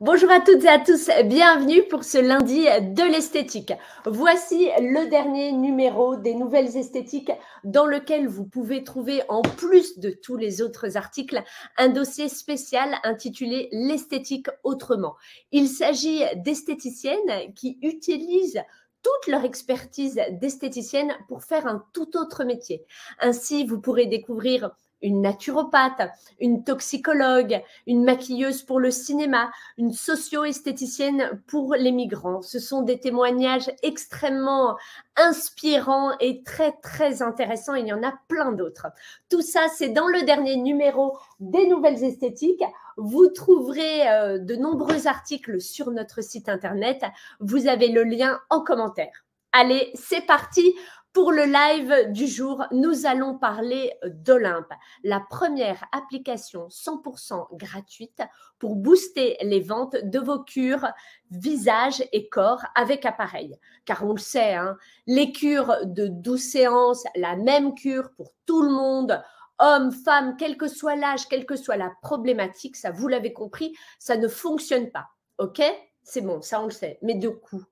Bonjour à toutes et à tous, bienvenue pour ce lundi de l'esthétique. Voici le dernier numéro des nouvelles esthétiques dans lequel vous pouvez trouver, en plus de tous les autres articles, un dossier spécial intitulé « L'esthétique autrement ». Il s'agit d'esthéticiennes qui utilisent toute leur expertise d'esthéticienne pour faire un tout autre métier. Ainsi, vous pourrez découvrir une naturopathe, une toxicologue, une maquilleuse pour le cinéma, une socio-esthéticienne pour les migrants. Ce sont des témoignages extrêmement inspirants et très, très intéressants. Il y en a plein d'autres. Tout ça, c'est dans le dernier numéro des Nouvelles Esthétiques. Vous trouverez de nombreux articles sur notre site internet. Vous avez le lien en commentaire. Allez, c'est parti. Pour le live du jour, nous allons parler d'Olympe, la première application 100% gratuite pour booster les ventes de vos cures visage et corps avec appareil. Car on le sait, hein, les cures de 12 séances, la même cure pour tout le monde, hommes, femmes, quel que soit l'âge, quelle que soit la problématique, ça vous l'avez compris, ça ne fonctionne pas. Ok? C'est bon, ça on le sait. Mais de coup,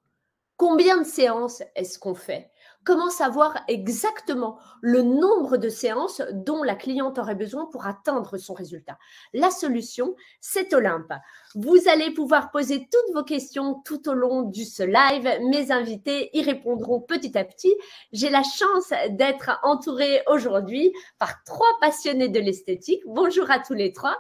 combien de séances est-ce qu'on fait? Comment savoir exactement le nombre de séances dont la cliente aurait besoin pour atteindre son résultat? La solution, c'est Olympe. Vous allez pouvoir poser toutes vos questions tout au long de ce live. Mes invités y répondront petit à petit. J'ai la chance d'être entourée aujourd'hui par 3 passionnés de l'esthétique. Bonjour à tous les 3.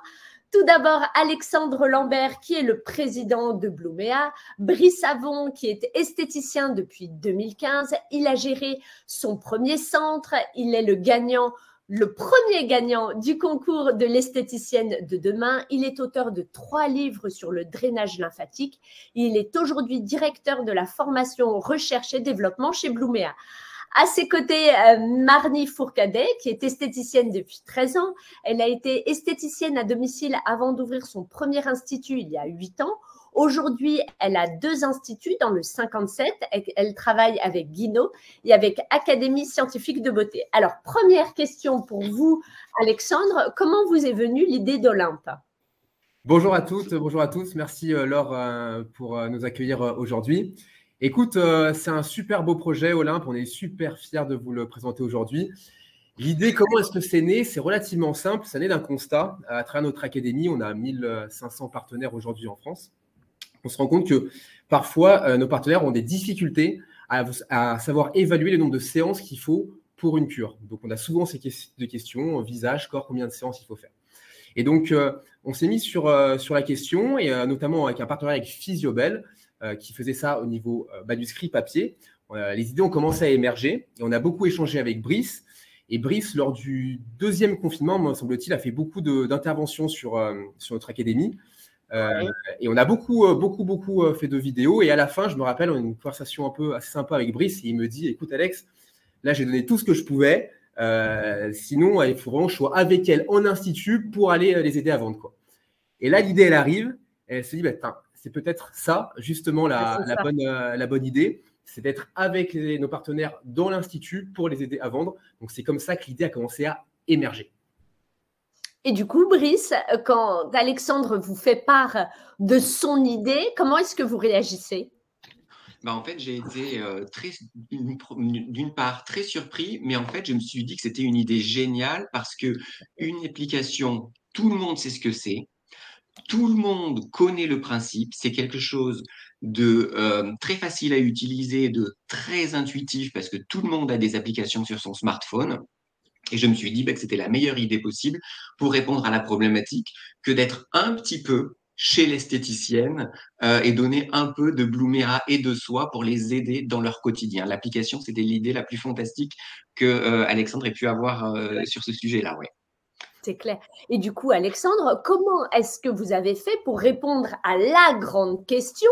Tout d'abord, Alexandre Lambert, qui est le président de Bluméa, Brice Avon, qui est esthéticien depuis 2015. Il a géré son premier centre. Il est le premier gagnant du concours de l'esthéticienne de demain. Il est auteur de 3 livres sur le drainage lymphatique. Il est aujourd'hui directeur de la formation recherche et développement chez Bluméa. À ses côtés, Marnie Fourcadet, qui est esthéticienne depuis 13 ans. Elle a été esthéticienne à domicile avant d'ouvrir son premier institut il y a 8 ans. Aujourd'hui, elle a 2 instituts dans le 57. Elle travaille avec Guino et avec Académie scientifique de beauté. Alors, première question pour vous, Alexandre. Comment vous est venue l'idée d'Olympe ? Bonjour à toutes, bonjour à tous. Merci Laure pour nous accueillir aujourd'hui. Écoute, c'est un super beau projet, Olympe. On est super fiers de vous le présenter aujourd'hui. L'idée, comment est-ce que c'est né? C'est relativement simple. Ça naît d'un constat. À travers notre académie, on a 1500 partenaires aujourd'hui en France. On se rend compte que parfois, nos partenaires ont des difficultés à savoir évaluer le nombre de séances qu'il faut pour une cure. Donc, on a souvent ces questions, visage, corps, combien de séances il faut faire. Et donc, on s'est mis sur la question, et notamment avec un partenariat avec Physiobel, qui faisait ça au niveau manuscrit papier. Les idées ont commencé à émerger et on a beaucoup échangé avec Brice. Et Brice, lors du 2e confinement, me semble-t-il, a fait beaucoup d'interventions sur notre académie. Et on a beaucoup fait de vidéos. Et à la fin, je me rappelle, on a eu une conversation un peu assez sympa avec Brice. Et il me dit, écoute Alex, là j'ai donné tout ce que je pouvais. Sinon, il faut vraiment que je sois avec elle en institut pour aller les aider à vendre, quoi. Et là, l'idée, elle arrive. Elle se dit, bah, c'est peut-être ça, justement, la bonne idée. C'est d'être avec nos partenaires dans l'institut pour les aider à vendre. Donc, c'est comme ça que l'idée a commencé à émerger. Et du coup, Brice, quand Alexandre vous fait part de son idée, comment est-ce que vous réagissez ? En fait, j'ai été d'une part très surpris, mais en fait, je me suis dit que c'était une idée géniale parce que une application, tout le monde sait ce que c'est. Tout le monde connaît le principe, c'est quelque chose de très facile à utiliser, de très intuitif parce que tout le monde a des applications sur son smartphone. Et je me suis dit que c'était la meilleure idée possible pour répondre à la problématique que d'être un petit peu chez l'esthéticienne et donner un peu de Bluméa et de soi pour les aider dans leur quotidien. L'application, c'était l'idée la plus fantastique que Alexandre ait pu avoir sur ce sujet-là. Ouais. C'est clair. Et du coup, Alexandre, comment est-ce que vous avez fait pour répondre à la grande question?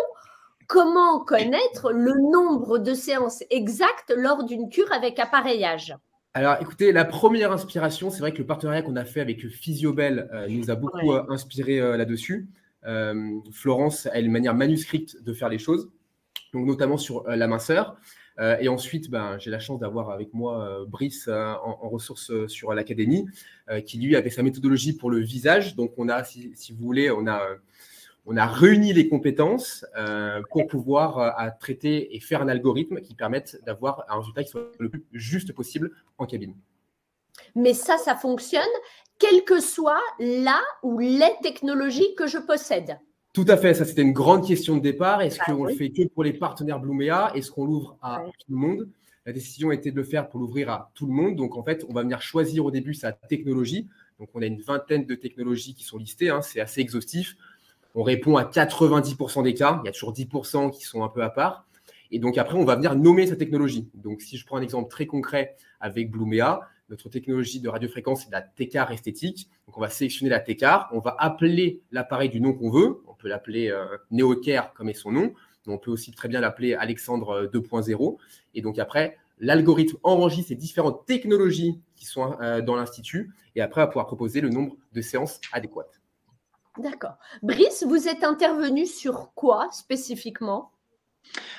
Comment connaître le nombre de séances exactes lors d'une cure avec appareillage? Alors, écoutez, la première inspiration, c'est vrai que le partenariat qu'on a fait avec Physiobel nous a beaucoup inspiré là-dessus. Florence a une manière manuscrite de faire les choses, donc notamment sur la minceur. Et ensuite, j'ai la chance d'avoir avec moi Brice en ressources sur l'académie, qui lui avait sa méthodologie pour le visage. Donc, on a, si vous voulez, on a réuni les compétences pour pouvoir traiter et faire un algorithme qui permette d'avoir un résultat qui soit le plus juste possible en cabine. Mais ça fonctionne, quelle que soit la ou les technologies que je possède. Tout à fait, ça c'était une grande question de départ. Est-ce qu'on le fait que pour les partenaires Blumea? Est-ce qu'on l'ouvre à tout le monde? La décision était de le faire pour l'ouvrir à tout le monde. Donc en fait, on va venir choisir au début sa technologie. Donc on a une vingtaine de technologies qui sont listées, c'est assez exhaustif. On répond à 90% des cas, il y a toujours 10% qui sont un peu à part. Et donc après, on va venir nommer sa technologie. Donc si je prends un exemple très concret avec Blumea, notre technologie de radiofréquence, c'est la TCAR esthétique. Donc, on va sélectionner la TCAR. On va appeler l'appareil du nom qu'on veut. On peut l'appeler NeoCare, comme est son nom. Mais on peut aussi très bien l'appeler Alexandre 2.0. Et donc, après, l'algorithme enregistre ces différentes technologies qui sont dans l'Institut. Et après, on va pouvoir proposer le nombre de séances adéquates. D'accord. Brice, vous êtes intervenu sur quoi spécifiquement ?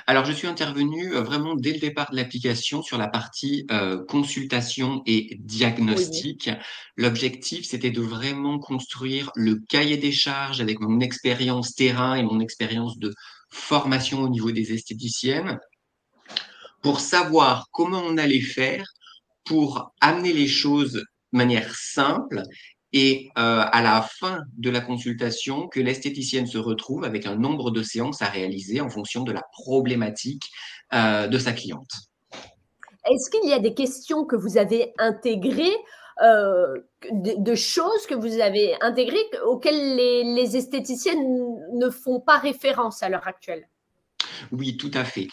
Alors, je suis intervenu vraiment dès le départ de l'application sur la partie consultation et diagnostic. Oui. L'objectif, c'était de vraiment construire le cahier des charges avec mon expérience terrain et mon expérience de formation au niveau des esthéticiennes pour savoir comment on allait faire pour amener les choses de manière simple et à la fin de la consultation, que l'esthéticienne se retrouve avec un nombre de séances à réaliser en fonction de la problématique de sa cliente. Est-ce qu'il y a des questions que vous avez intégrées, de choses que vous avez intégrées auxquelles les esthéticiennes ne font pas référence à l'heure actuelle ? Oui, tout à fait.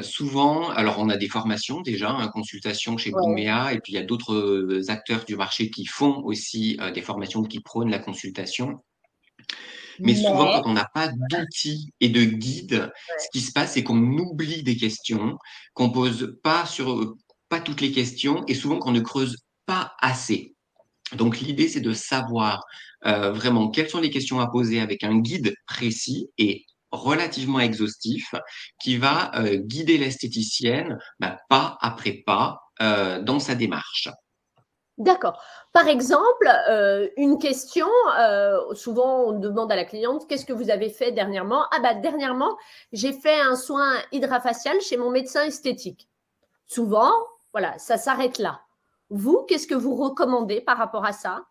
Souvent, alors on a des formations déjà, consultation chez Blumea, et puis il y a d'autres acteurs du marché qui font aussi des formations qui prônent la consultation. Mais souvent, quand on n'a pas d'outils et de guides, ce qui se passe, c'est qu'on oublie des questions, qu'on pose pas toutes les questions, et souvent qu'on ne creuse pas assez. Donc l'idée, c'est de savoir vraiment quelles sont les questions à poser avec un guide précis et relativement exhaustif qui va guider l'esthéticienne pas après pas dans sa démarche. D'accord. Par exemple, une question, souvent on demande à la cliente, qu'est-ce que vous avez fait dernièrement ? Ah dernièrement, j'ai fait un soin hydrafacial chez mon médecin esthétique. Souvent, voilà, ça s'arrête là. Vous, qu'est-ce que vous recommandez par rapport à ça ?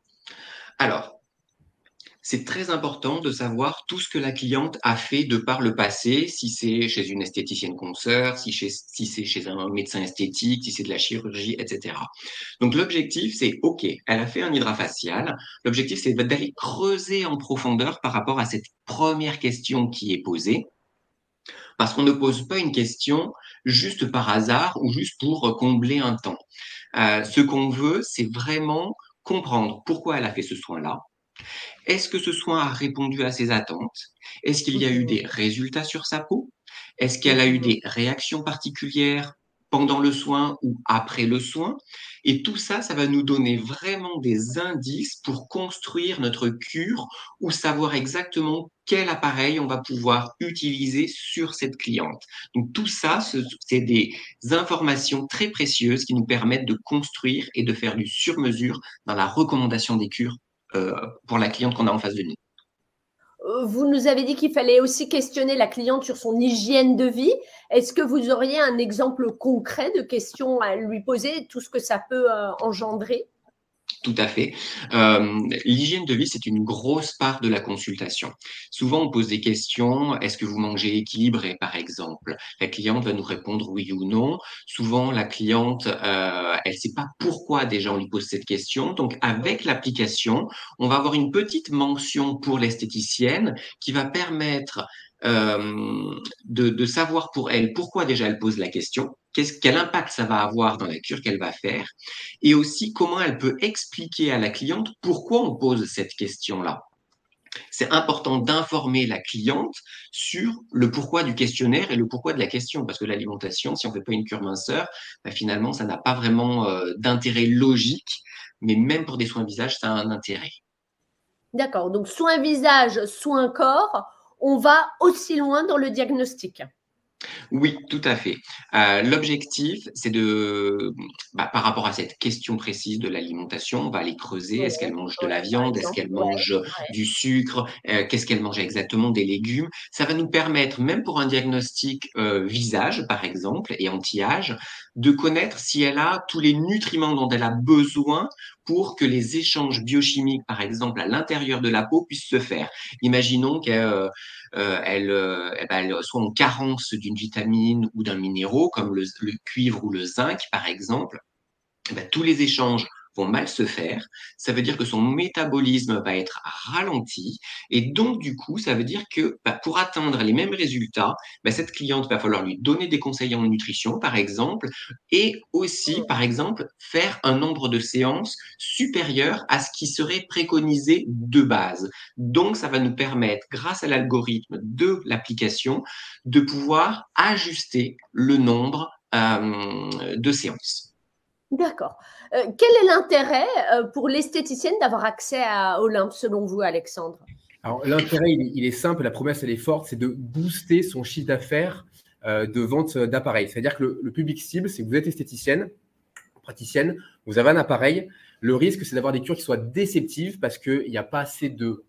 Alors, c'est très important de savoir tout ce que la cliente a fait de par le passé, si c'est chez une esthéticienne consoeur, si c'est chez un médecin esthétique, si c'est de la chirurgie, etc. Donc l'objectif, c'est OK, elle a fait un hydrafacial. L'objectif, c'est d'aller creuser en profondeur par rapport à cette première question qui est posée. Parce qu'on ne pose pas une question juste par hasard ou juste pour combler un temps. Ce qu'on veut, c'est vraiment comprendre pourquoi elle a fait ce soin-là. Est-ce que ce soin a répondu à ses attentes? Est-ce qu'il y a eu des résultats sur sa peau? Est-ce qu'elle a eu des réactions particulières pendant le soin ou après le soin? Et tout ça, ça va nous donner vraiment des indices pour construire notre cure ou savoir exactement quel appareil on va pouvoir utiliser sur cette cliente. Donc tout ça, c'est des informations très précieuses qui nous permettent de construire et de faire du sur-mesure dans la recommandation des cures pour la cliente qu'on a en face de nous. Vous nous avez dit qu'il fallait aussi questionner la cliente sur son hygiène de vie. Est-ce que vous auriez un exemple concret de questions à lui poser, tout ce que ça peut engendrer ? Tout à fait. L'hygiène de vie, c'est une grosse part de la consultation. Souvent, on pose des questions. Est-ce que vous mangez équilibré, par exemple? La cliente va nous répondre oui ou non. Souvent, la cliente, elle ne sait pas pourquoi déjà on lui pose cette question. Donc, avec l'application, on va avoir une petite mention pour l'esthéticienne qui va permettre de savoir pour elle pourquoi déjà elle pose la question, quel impact ça va avoir dans la cure qu'elle va faire, et aussi comment elle peut expliquer à la cliente pourquoi on pose cette question-là. C'est important d'informer la cliente sur le pourquoi du questionnaire et le pourquoi de la question, parce que l'alimentation, si on ne fait pas une cure minceur, finalement, ça n'a pas vraiment d'intérêt logique, mais même pour des soins visage, ça a un intérêt. D'accord, donc soin visage, soin corps, on va aussi loin dans le diagnostic. Oui, tout à fait. L'objectif, c'est par rapport à cette question précise de l'alimentation, on va aller creuser. Oui, Est-ce qu'elle mange de oui, la par viande? Est-ce exemple. qu'elle Ouais, mange ouais. du sucre? Qu'est-ce qu'elle mange exactement? Des légumes? Ça va nous permettre, même pour un diagnostic visage, par exemple, et anti-âge, de connaître si elle a tous les nutriments dont elle a besoin pour que les échanges biochimiques, par exemple, à l'intérieur de la peau, puissent se faire. Imaginons qu'elle elle soit en carence d'une vitamine ou d'un minéraux, comme le cuivre ou le zinc, par exemple. Eh ben, tous les échanges vont mal se faire. Ça veut dire que son métabolisme va être ralenti. Et donc, du coup, ça veut dire que pour atteindre les mêmes résultats, cette cliente va falloir lui donner des conseils en nutrition, par exemple, et aussi, par exemple, faire un nombre de séances supérieur à ce qui serait préconisé de base. Donc, ça va nous permettre, grâce à l'algorithme de l'application, de pouvoir ajuster le nombre de séances. D'accord. Quel est l'intérêt pour l'esthéticienne d'avoir accès à Olympe, selon vous, Alexandre? Alors, l'intérêt, il est simple, la promesse, elle est forte, c'est de booster son chiffre d'affaires de vente d'appareils. C'est-à-dire que le public cible, c'est que vous êtes esthéticienne, praticienne, vous avez un appareil. Le risque, c'est d'avoir des cures qui soient déceptives parce qu'il n'y a pas assez de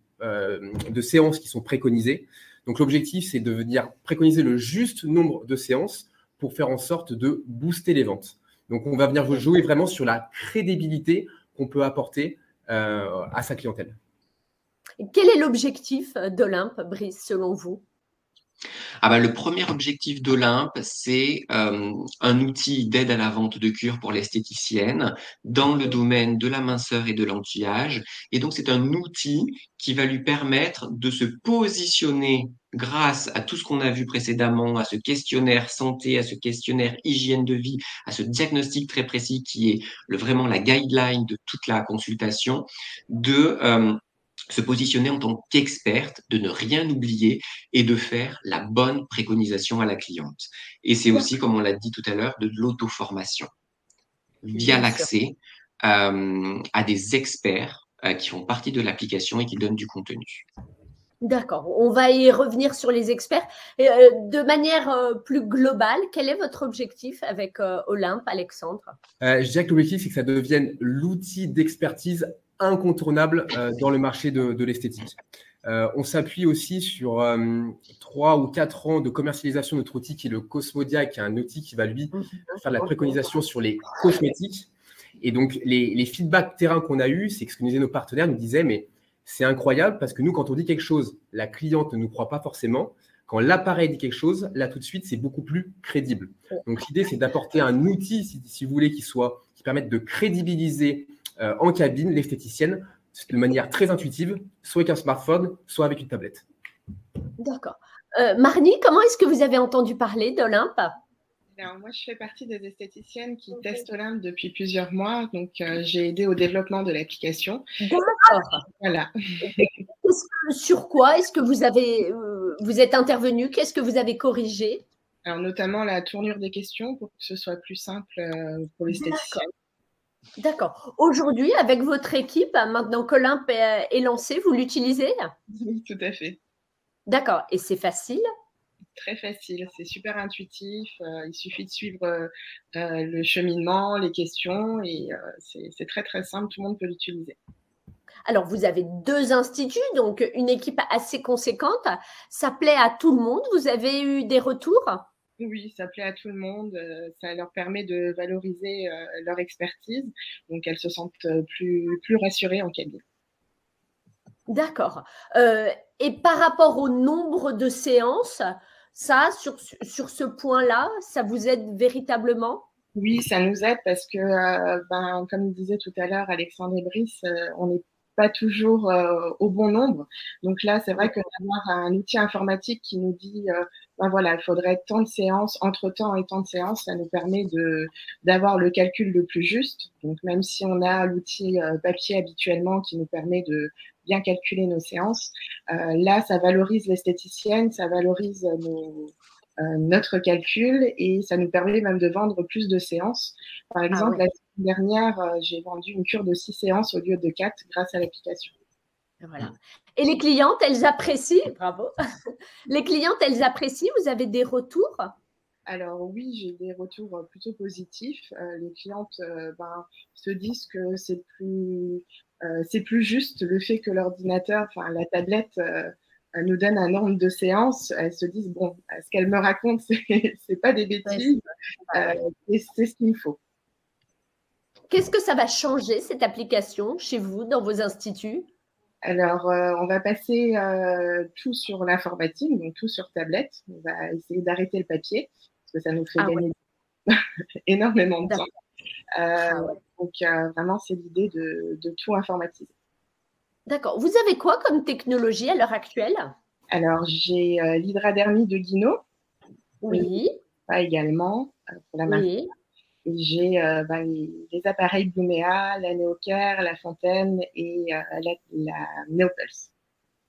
séances qui sont préconisées. Donc, l'objectif, c'est de venir préconiser le juste nombre de séances pour faire en sorte de booster les ventes. Donc, on va venir vous jouer vraiment sur la crédibilité qu'on peut apporter à sa clientèle. Quel est l'objectif d'Olympe, Brice, selon vous? Le premier objectif d'Olympe, c'est un outil d'aide à la vente de cures pour l'esthéticienne dans le domaine de la minceur et de l'anti-âge. Et donc, c'est un outil qui va lui permettre de se positionner grâce à tout ce qu'on a vu précédemment, à ce questionnaire santé, à ce questionnaire hygiène de vie, à ce diagnostic très précis qui est vraiment la guideline de toute la consultation, de se positionner en tant qu'experte, de ne rien oublier et de faire la bonne préconisation à la cliente. Et c'est aussi, comme on l'a dit tout à l'heure, de l'auto-formation via Bien sûr. l'accès à des experts qui font partie de l'application et qui donnent du contenu. D'accord, on va y revenir sur les experts. Et, de manière plus globale, quel est votre objectif avec Olympe, Alexandre? Je dirais que l'objectif, c'est que ça devienne l'outil d'expertise incontournable dans le marché de l'esthétique. On s'appuie aussi sur 3 ou 4 ans de commercialisation de notre outil qui est le Cosmodia, qui est un outil qui va, lui, faire la préconisation sur les cosmétiques. Et donc, les feedbacks terrain qu'on a eus, c'est que ce que nous disaient nos partenaires, nous disaient, mais c'est incroyable parce que nous, quand on dit quelque chose, la cliente ne nous croit pas forcément. Quand l'appareil dit quelque chose, là, tout de suite, c'est beaucoup plus crédible. Donc, l'idée, c'est d'apporter un outil, si vous voulez, qui permette de crédibiliser en cabine l'esthéticienne de manière très intuitive, soit avec un smartphone, soit avec une tablette. D'accord. Marnie, comment est-ce que vous avez entendu parler d'Olympe? Alors, moi, je fais partie des esthéticiennes qui testent Olympe depuis plusieurs mois. Donc, j'ai aidé au développement de l'application. D'accord. Voilà. Sur quoi est-ce que vous êtes intervenu? Qu'est-ce que vous avez corrigé? Alors, notamment la tournure des questions pour que ce soit plus simple pour l'esthéticienne. D'accord. Aujourd'hui, avec votre équipe, maintenant qu'Olympe est lancée, vous l'utilisez? Oui, tout à fait. D'accord. Et c'est facile? Très facile, c'est super intuitif. Il suffit de suivre le cheminement, les questions et c'est très très simple, tout le monde peut l'utiliser. Alors, vous avez 2 instituts, donc une équipe assez conséquente. Ça plaît à tout le monde? Vous avez eu des retours? Oui, ça plaît à tout le monde. Ça leur permet de valoriser leur expertise. Donc, elles se sentent plus rassurées en cabine. D'accord. Et par rapport au nombre de séances, ça, sur ce point-là, ça vous aide véritablement? Oui, ça nous aide parce que, comme disait tout à l'heure Alexandre et Brice, on n'est pas toujours au bon nombre. Donc là, c'est vrai que d'avoir un outil informatique qui nous dit, voilà, il faudrait tant de séances, entre temps et tant de séances, ça nous permet d'avoir le calcul le plus juste. Donc même si on a l'outil papier habituellement qui nous permet de bien calculer nos séances, là, ça valorise l'esthéticienne, ça valorise notre calcul et ça nous permet même de vendre plus de séances. Par exemple, la semaine dernière, j'ai vendu une cure de 6 séances au lieu de 4 grâce à l'application. Voilà. Et les clientes, elles apprécient, bravo. Les clientes, elles apprécient, vous avez des retours? Alors oui, j'ai des retours plutôt positifs. Les clientes se disent que c'est plus juste le fait que l'ordinateur, enfin la tablette, nous donne un nombre de séances. Elles se disent bon, ce qu'elle me raconte, c'est pas des bêtises, c'est ce qu'il me faut. Qu'est-ce que ça va changer, cette application, chez vous, dans vos instituts? Alors, on va passer tout sur l'informatique, donc tout sur tablette. On va essayer d'arrêter le papier, parce que ça nous fait gagner énormément de temps. Donc, vraiment, c'est l'idée de tout informatiser. D'accord. Vous avez quoi comme technologie à l'heure actuelle? Alors, j'ai l'hydradermie de Guinaud. Oui. Également, pour la main. Oui. Et j'ai les appareils Bluméa, la Neocare, la Fontaine et la Neopulse.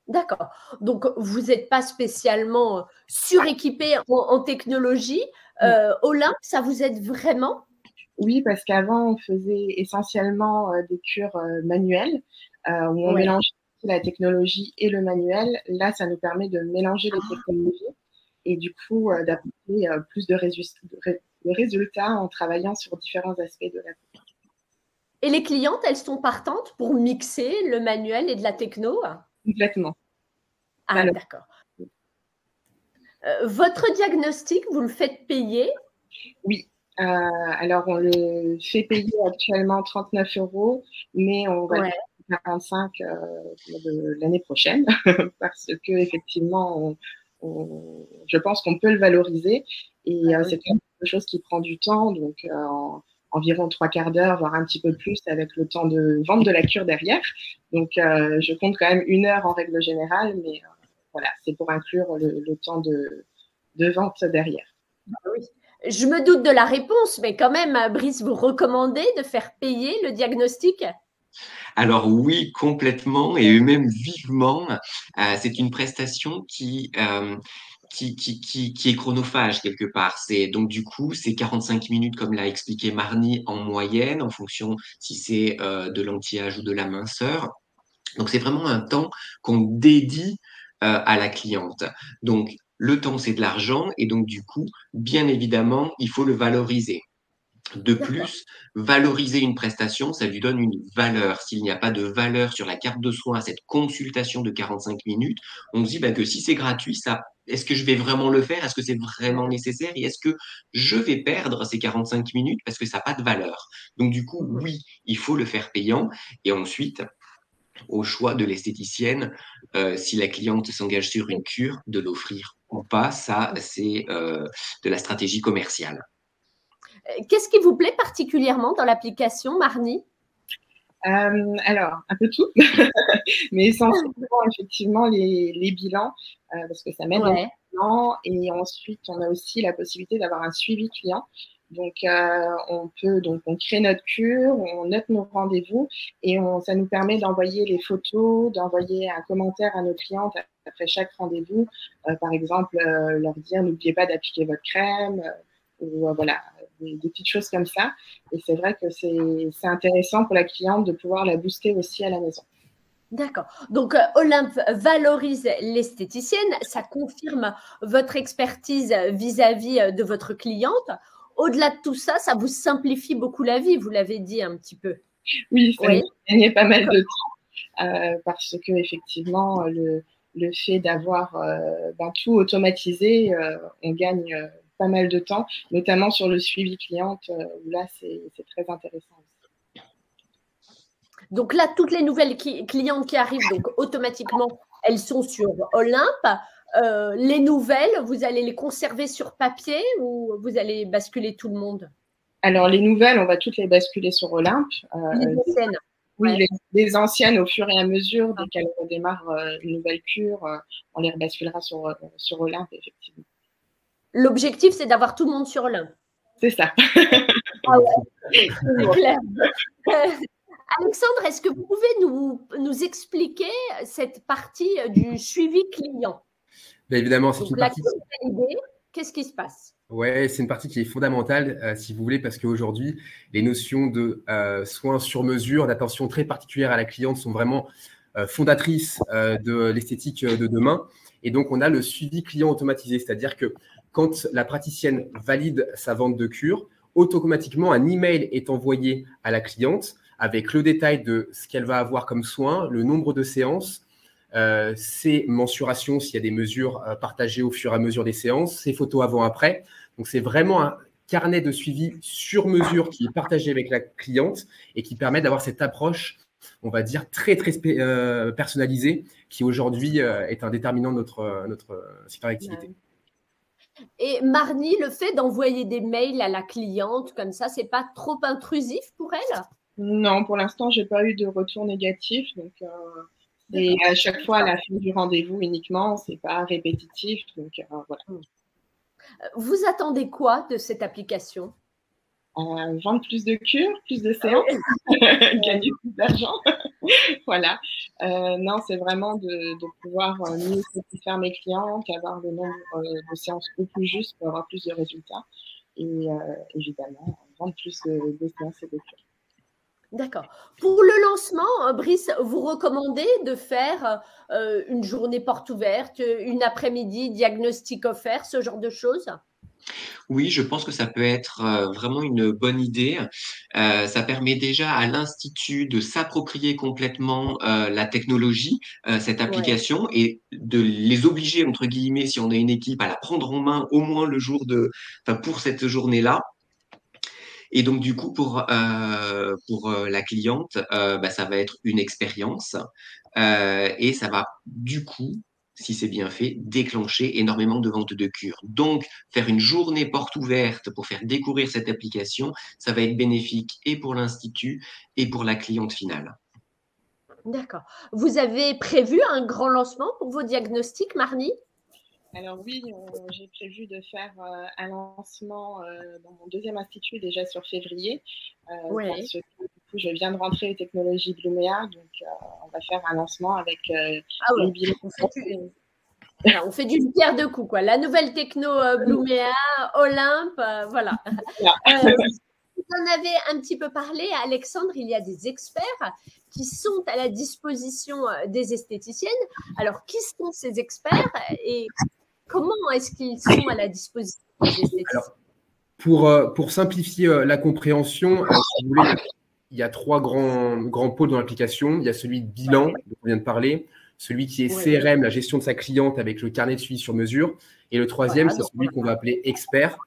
D'accord. Donc, vous n'êtes pas spécialement suréquipé en technologie. Olympe, ça vous aide vraiment? Oui, parce qu'avant, on faisait essentiellement des cures manuelles où on mélangeait la technologie et le manuel. Là, ça nous permet de mélanger les technologies et du coup d'apporter plus de résultats en travaillant sur différents aspects de la vie. Et les clientes, elles sont partantes pour mixer le manuel et de la techno? Complètement. Ah, d'accord. Votre diagnostic, vous le faites payer? Oui. Alors, on le fait payer actuellement 39 €, mais on va le faire 45 de l'année prochaine parce que effectivement, je pense qu'on peut le valoriser et c'est quelque chose qui prend du temps, donc environ 3/4 d'heure, voire un petit peu plus, avec le temps de vente de la cure derrière. Donc, je compte quand même 1 heure en règle générale, mais voilà, c'est pour inclure le temps de vente derrière. Oui. Je me doute de la réponse, mais quand même, Brice, vous recommandez de faire payer le diagnostic? Alors oui, complètement, et même vivement. C'est une prestation qui est chronophage quelque part. Donc du coup, c'est 45 minutes, comme l'a expliqué Marnie, en moyenne, en fonction si c'est de l'anti-âge ou de la minceur. Donc c'est vraiment un temps qu'on dédie à la cliente. Donc le temps, c'est de l'argent, et donc du coup, bien évidemment, il faut le valoriser. De plus, valoriser une prestation, ça lui donne une valeur. S'il n'y a pas de valeur sur la carte de soins à cette consultation de 45 minutes, on se dit que si c'est gratuit, est-ce que je vais vraiment le faire? Est-ce que c'est vraiment nécessaire? Et est-ce que je vais perdre ces 45 minutes parce que ça n'a pas de valeur? Donc du coup, oui, il faut le faire payant. Et ensuite, au choix de l'esthéticienne, si la cliente s'engage sur une cure, de l'offrir ou pas, ça, c'est de la stratégie commerciale. Qu'est-ce qui vous plaît particulièrement dans l'application, Marnie? Alors, un peu tout, mais essentiellement, effectivement, les bilans, parce que ça m'aide dans les bilans. Et ensuite, on a aussi la possibilité d'avoir un suivi client. Donc, on crée notre cure, on note nos rendez-vous et ça nous permet d'envoyer les photos, d'envoyer un commentaire à nos clientes après chaque rendez-vous. Par exemple, leur dire n'oubliez pas d'appliquer votre crème ou voilà, des petites choses comme ça. Et c'est vrai que c'est intéressant pour la cliente de pouvoir la booster aussi à la maison. D'accord. Donc, Olympe valorise l'esthéticienne. Ça confirme votre expertise vis-à-vis de votre cliente. Au-delà de tout ça, ça vous simplifie beaucoup la vie, vous l'avez dit un petit peu. Oui, ça nous fait gagner pas mal de temps parce que effectivement, le fait d'avoir tout automatisé, on gagne pas mal de temps, notamment sur le suivi cliente, où là, c'est très intéressant aussi. Donc là, toutes les nouvelles clientes qui arrivent, donc automatiquement, elles sont sur Olympe. Les nouvelles, vous allez les conserver sur papier ou vous allez basculer tout le monde? Alors, les nouvelles, on va toutes les basculer sur Olympe. Les anciennes. Oui, les anciennes, au fur et à mesure, dès qu'elles redémarrent une nouvelle cure, on les rebasculera sur Olympe, effectivement. L'objectif, c'est d'avoir tout le monde sur Olympe. C'est ça. Ah ouais, c'est clair. Alexandre, est-ce que vous pouvez nous expliquer cette partie du suivi client? Évidemment, c'est une partie. Qu'est-ce qui se passe? Oui, c'est une partie qui est fondamentale, si vous voulez, parce qu'aujourd'hui, les notions de soins sur mesure, d'attention très particulière à la cliente sont vraiment fondatrices de l'esthétique de demain. Et donc, on a le suivi client automatisé, c'est-à-dire que quand la praticienne valide sa vente de cure, automatiquement, un email est envoyé à la cliente avec le détail de ce qu'elle va avoir comme soin, le nombre de séances, ses mensurations s'il y a des mesures partagées au fur et à mesure des séances, ses photos avant-après. Donc, c'est vraiment un carnet de suivi sur mesure qui est partagé avec la cliente et qui permet d'avoir cette approche, on va dire, très personnalisée qui aujourd'hui est un déterminant de notre secteur d'activité. Et Marnie, le fait d'envoyer des mails à la cliente comme ça, c'est pas trop intrusif pour elle? Non, pour l'instant, j'ai pas eu de retour négatif. Donc, et à chaque fois à la fin du rendez-vous uniquement, c'est pas répétitif. Donc, voilà. Vous attendez quoi de cette application? Vendre plus de cures, plus de séances, gagner plus d'argent. Voilà. Non, c'est vraiment de pouvoir mieux satisfaire mes clients, qu'avoir le nombre de séances au plus juste pour avoir plus de résultats. Et évidemment, vendre plus de séances et de cures. D'accord. Pour le lancement, Brice, vous recommandez de faire une journée porte ouverte, une après-midi diagnostic offert, ce genre de choses? Oui, je pense que ça peut être vraiment une bonne idée. Ça permet déjà à l'Institut de s'approprier complètement la technologie, cette application, et de les obliger, entre guillemets, si on a une équipe, à la prendre en main au moins pour cette journée-là. Et donc, du coup, pour la cliente, ça va être une expérience et ça va, du coup, si c'est bien fait, déclencher énormément de ventes de cures. Donc, faire une journée porte ouverte pour faire découvrir cette application, ça va être bénéfique et pour l'Institut et pour la cliente finale. D'accord. Vous avez prévu un grand lancement pour vos diagnostics, Marnie? Alors oui, j'ai prévu de faire un lancement dans mon deuxième institut déjà sur février. Parce que du coup, je viens de rentrer aux technologies Blumea, donc on va faire un lancement avec on fait d'une pierre deux coups, quoi. La nouvelle techno Blumea, Olympe, voilà. Vous en avez un petit peu parlé, Alexandre, il y a des experts qui sont à la disposition des esthéticiennes. Alors, qui sont ces experts et comment est-ce qu'ils sont à la disposition des esthéticiennes? Alors, pour simplifier la compréhension, si vous voulez, il y a trois grands pôles dans l'application. Il y a celui de bilan, dont on vient de parler, celui qui est CRM, la gestion de sa cliente avec le carnet de suivi sur mesure, et le troisième, c'est celui qu'on va appeler expert.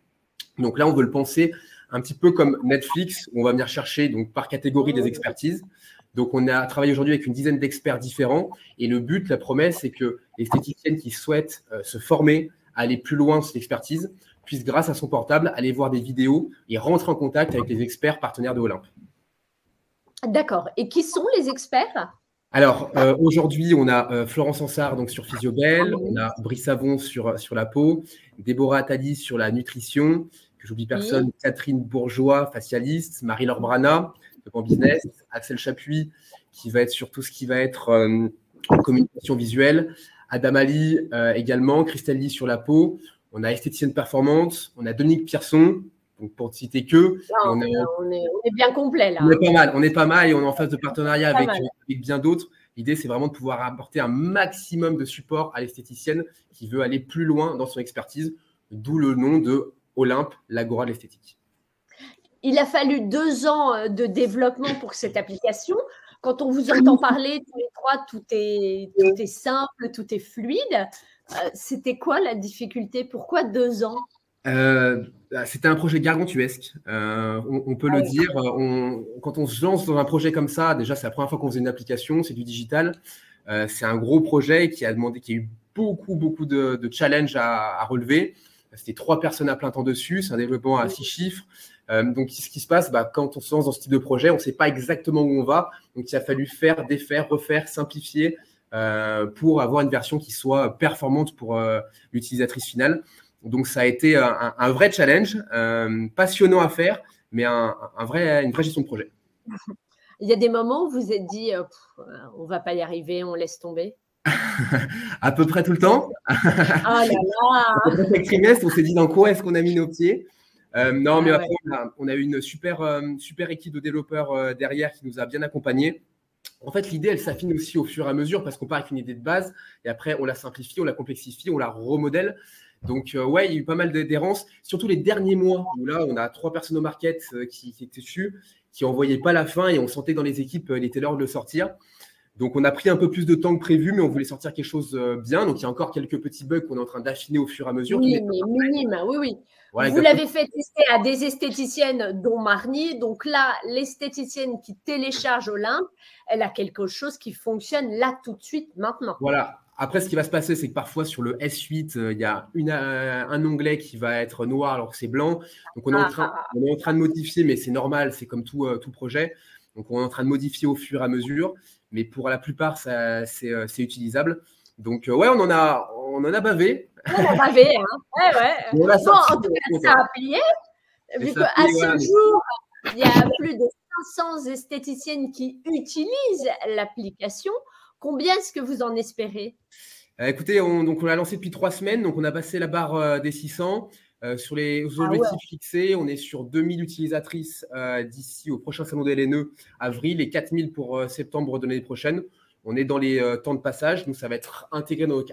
Donc là, on veut le penser un petit peu comme Netflix, où on va venir chercher donc, par catégorie des expertises. Donc, on a travaillé aujourd'hui avec une dizaine d'experts différents. Et le but, la promesse, c'est que les esthéticiennes qui souhaitent se former, aller plus loin dans cette expertise, puissent, grâce à son portable, aller voir des vidéos et rentrer en contact avec les experts partenaires de Olympe. D'accord. Et qui sont les experts? Alors, aujourd'hui, on a Florence Ansart donc, sur Physiobel, on a Brice Savon sur la peau, Déborah Attali sur la nutrition, que j'oublie personne, Catherine Bourgeois, facialiste, Marie-Laure Brana, en business, Axel Chapuis, qui va être sur tout ce qui va être communication visuelle, Adam Ali également, Christelle Lee sur la peau, on a esthéticienne performante, on a Dominique Pierson, donc pour ne citer que. On est bien complet là. On est pas mal et on est en phase de partenariat avec bien d'autres. L'idée, c'est vraiment de pouvoir apporter un maximum de support à l'esthéticienne qui veut aller plus loin dans son expertise, d'où le nom de Olympe, l'Agora de l'esthétique. Il a fallu 2 ans de développement pour cette application. Quand on vous entend parler tous les trois, tout est simple, tout est fluide. C'était quoi la difficulté? Pourquoi 2 ans? C'était un projet gargantuesque, on peut le dire. Quand on se lance dans un projet comme ça, déjà c'est la première fois qu'on faisait une application, c'est du digital. C'est un gros projet qui a eu beaucoup de challenges à relever. C'était 3 personnes à plein temps dessus, c'est un développement à 6 chiffres. Donc, ce qui se passe, quand on se lance dans ce type de projet, on ne sait pas exactement où on va. Donc, il a fallu faire, défaire, refaire, simplifier pour avoir une version qui soit performante pour l'utilisatrice finale. Donc, ça a été un vrai challenge, passionnant à faire, mais une vraie gestion de projet. Il y a des moments où vous vous êtes dit, on ne va pas y arriver, on laisse tomber? À peu près tout le temps. Oh là là. Chaque trimestre, on s'est dit dans quoi est-ce qu'on a mis nos pieds. Non, mais après, on a eu une super équipe de développeurs derrière qui nous a bien accompagnés. En fait, l'idée, elle s'affine aussi au fur et à mesure parce qu'on part avec une idée de base et après, on la simplifie, on la complexifie, on la remodèle. Donc, ouais, il y a eu pas mal d'errances, surtout les derniers mois, où là, on a 3 personnes au market qui étaient dessus, qui n'envoyaient pas la fin et on sentait dans les équipes, il était l'heure de le sortir. Donc, on a pris un peu plus de temps que prévu, mais on voulait sortir quelque chose bien. Donc, il y a encore quelques petits bugs qu'on est en train d'affiner au fur et à mesure. Oui, mais minime, oui. Voilà, vous l'avez fait tester à des esthéticiennes, dont Marnie. Donc là, l'esthéticienne qui télécharge Olympe, elle a quelque chose qui fonctionne là tout de suite, maintenant. Voilà. Après, ce qui va se passer, c'est que parfois, sur le S8, il y a un onglet qui va être noir alors que c'est blanc. Donc, on est en train de modifier, mais c'est normal, c'est comme tout projet. Donc, on est en train de modifier au fur et à mesure. Mais pour la plupart, c'est utilisable. Donc, ouais, on en a bavé. On en a bavé, hein. Ouais. Bon, en tout cas, ça a plié. Vu qu'à ce jour, il y a plus de 500 esthéticiennes qui utilisent l'application. Combien est-ce que vous en espérez? Écoutez, on l'a lancé depuis 3 semaines. Donc, on a passé la barre des 600. Sur les objectifs fixés, on est sur 2000 utilisatrices d'ici au prochain salon des LNE, avril, et 4000 pour septembre de l'année prochaine. On est dans les temps de passage. Nous, ça va être intégré dans notre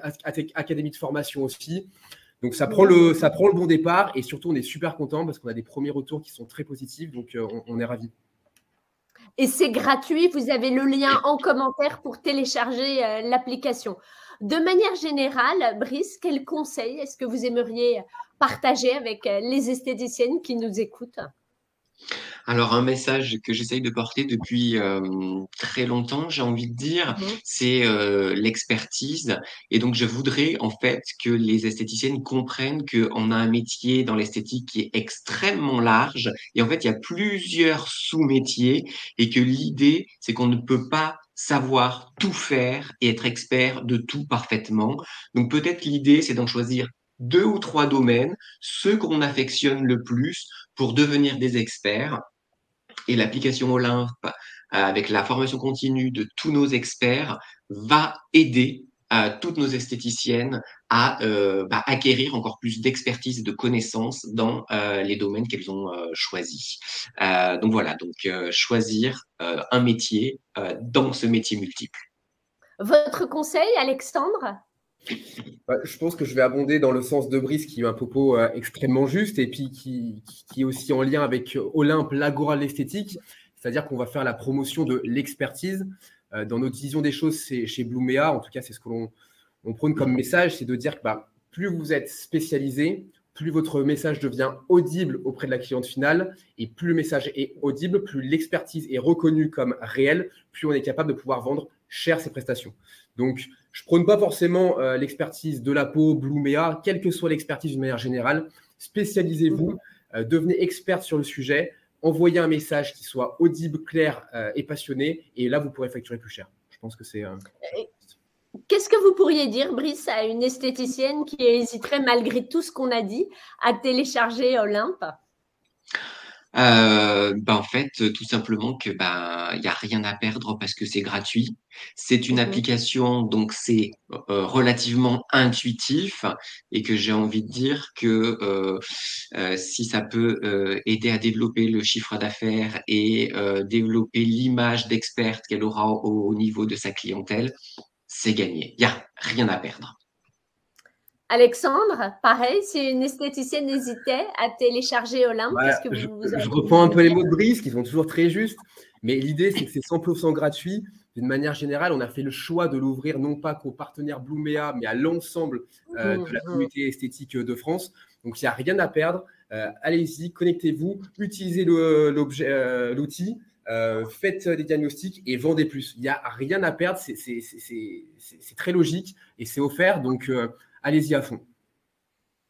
académie de formation aussi. Donc, ça prend le bon départ. Et surtout, on est super content parce qu'on a des premiers retours qui sont très positifs. Donc, on est ravis. Et c'est gratuit. Vous avez le lien en commentaire pour télécharger l'application. De manière générale, Brice, quel conseil est-ce que vous aimeriez partager avec les esthéticiennes qui nous écoutent? Alors, un message que j'essaye de porter depuis très longtemps, j'ai envie de dire, c'est l'expertise. Et donc, je voudrais en fait que les esthéticiennes comprennent qu'on a un métier dans l'esthétique qui est extrêmement large. Et en fait, il y a plusieurs sous-métiers et que l'idée, c'est qu'on ne peut pas savoir tout faire et être expert de tout parfaitement. Donc, peut-être l'idée, c'est d'en choisir 2 ou 3 domaines, ceux qu'on affectionne le plus pour devenir des experts. Et l'application Olympe, avec la formation continue de tous nos experts, va aider toutes nos esthéticiennes à acquérir encore plus d'expertise et de connaissances dans les domaines qu'elles ont choisis. Donc voilà, choisir un métier dans ce métier multiple. Votre conseil, Alexandre? Je pense que je vais abonder dans le sens de Brice, qui a un propos extrêmement juste et puis qui est aussi en lien avec Olympe, l'agora de l'esthétique. C'est-à-dire qu'on va faire la promotion de l'expertise. Dans notre vision des choses, c'est chez Blumea, en tout cas, c'est ce que l'on prône comme message, c'est de dire que plus vous êtes spécialisé, plus votre message devient audible auprès de la cliente finale, et plus le message est audible, plus l'expertise est reconnue comme réelle, plus on est capable de pouvoir vendre cher ses prestations. Donc, je ne prône pas forcément l'expertise de la peau, Blumea, quelle que soit l'expertise d'une manière générale. Spécialisez-vous, devenez experte sur le sujet, envoyez un message qui soit audible, clair et passionné, et là, vous pourrez facturer plus cher. Je pense que c'est… Qu'est-ce que vous pourriez dire, Brice, à une esthéticienne qui hésiterait, malgré tout ce qu'on a dit, à télécharger Olympe? En fait, tout simplement que y a rien à perdre parce que c'est gratuit. C'est une application, donc c'est relativement intuitif et que j'ai envie de dire que si ça peut aider à développer le chiffre d'affaires et développer l'image d'experte qu'elle aura au niveau de sa clientèle, c'est gagné. Il n'y a rien à perdre. Alexandre, pareil, si une esthéticienne hésitait à télécharger Olympe, qu'est-ce que je reprends un peu les mots de Brice qui sont toujours très justes, mais l'idée, c'est que c'est 100% gratuit. D'une manière générale, on a fait le choix de l'ouvrir non pas qu'aux partenaires Blumea, mais à l'ensemble de la communauté esthétique de France. Donc, il n'y a rien à perdre. Allez-y, connectez-vous, utilisez l'outil, faites des diagnostics et vendez plus. Il n'y a rien à perdre. C'est très logique et c'est offert. Donc, allez-y à fond.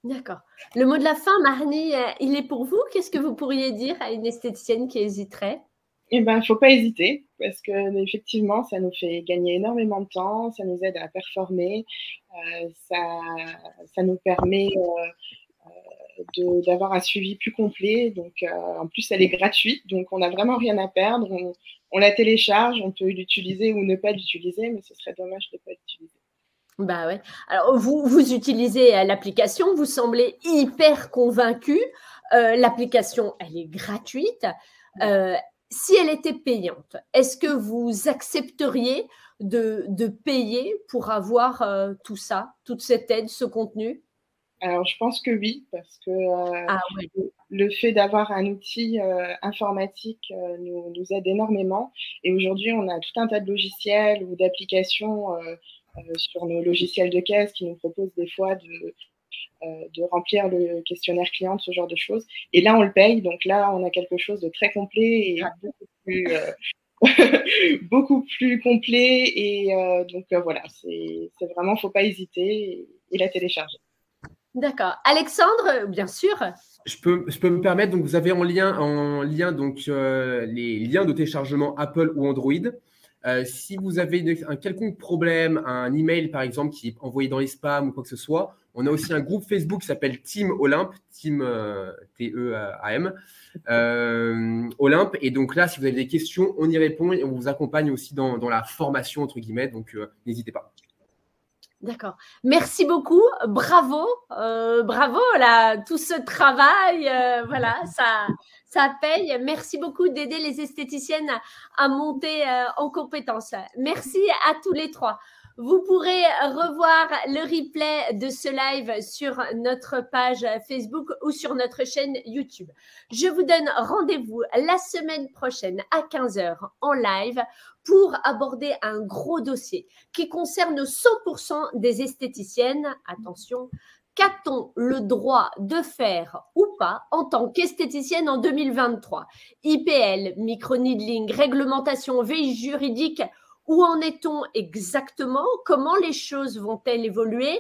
D'accord. Le mot de la fin, Marnie, il est pour vous. Qu'est-ce que vous pourriez dire à une esthéticienne qui hésiterait? Il ne faut pas hésiter parce que effectivement, ça nous fait gagner énormément de temps, ça nous aide à performer, ça nous permet d'avoir un suivi plus complet. Donc, en plus, elle est gratuite, donc on n'a vraiment rien à perdre. On la télécharge, on peut l'utiliser ou ne pas l'utiliser, mais ce serait dommage de ne pas l'utiliser. Bah ouais. Alors, vous utilisez l'application, vous semblez hyper convaincu. L'application, elle est gratuite. Si elle était payante, est-ce que vous accepteriez de payer pour avoir tout ça, toute cette aide, ce contenu? Alors, je pense que oui, parce que Oui. le fait d'avoir un outil informatique nous aide énormément. Et aujourd'hui, on a tout un tas de logiciels ou d'applications sur nos logiciels de caisse qui nous proposent des fois de remplir le questionnaire client, ce genre de choses. Et là, on le paye. Donc là, on a quelque chose de très complet et beaucoup plus, beaucoup plus complet. Et donc voilà, c'est vraiment, il ne faut pas hésiter et la télécharger. D'accord. Alexandre, bien sûr. Je peux me permettre, donc vous avez en lien donc, les liens de téléchargement Apple ou Android. Si vous avez un quelconque problème, un email par exemple qui est envoyé dans les spams ou quoi que ce soit, on a aussi un groupe Facebook qui s'appelle Team Olympe, Team T-E-A-M, Olympe. Et donc là, si vous avez des questions, on y répond et on vous accompagne aussi dans la formation, entre guillemets. Donc, n'hésitez pas. D'accord. Merci beaucoup. Bravo. Bravo, là, tout ce travail. Voilà, ça paye. Merci beaucoup d'aider les esthéticiennes à monter en compétences. Merci à tous les trois. Vous pourrez revoir le replay de ce live sur notre page Facebook ou sur notre chaîne YouTube. Je vous donne rendez-vous la semaine prochaine à 15h en live pour aborder un gros dossier qui concerne 100% des esthéticiennes. Attention, qu'a-t-on le droit de faire ou pas en tant qu'esthéticienne en 2023? IPL, microneedling, réglementation, veille juridique. Où en est-on exactement? Comment les choses vont-elles évoluer?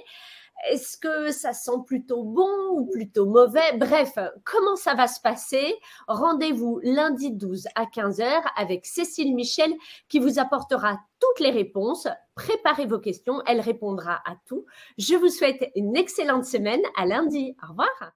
Est-ce que ça sent plutôt bon ou plutôt mauvais? Bref, comment ça va se passer? Rendez-vous lundi 12 à 15h avec Cécile Michel qui vous apportera toutes les réponses. Préparez vos questions, elle répondra à tout. Je vous souhaite une excellente semaine. À lundi. Au revoir.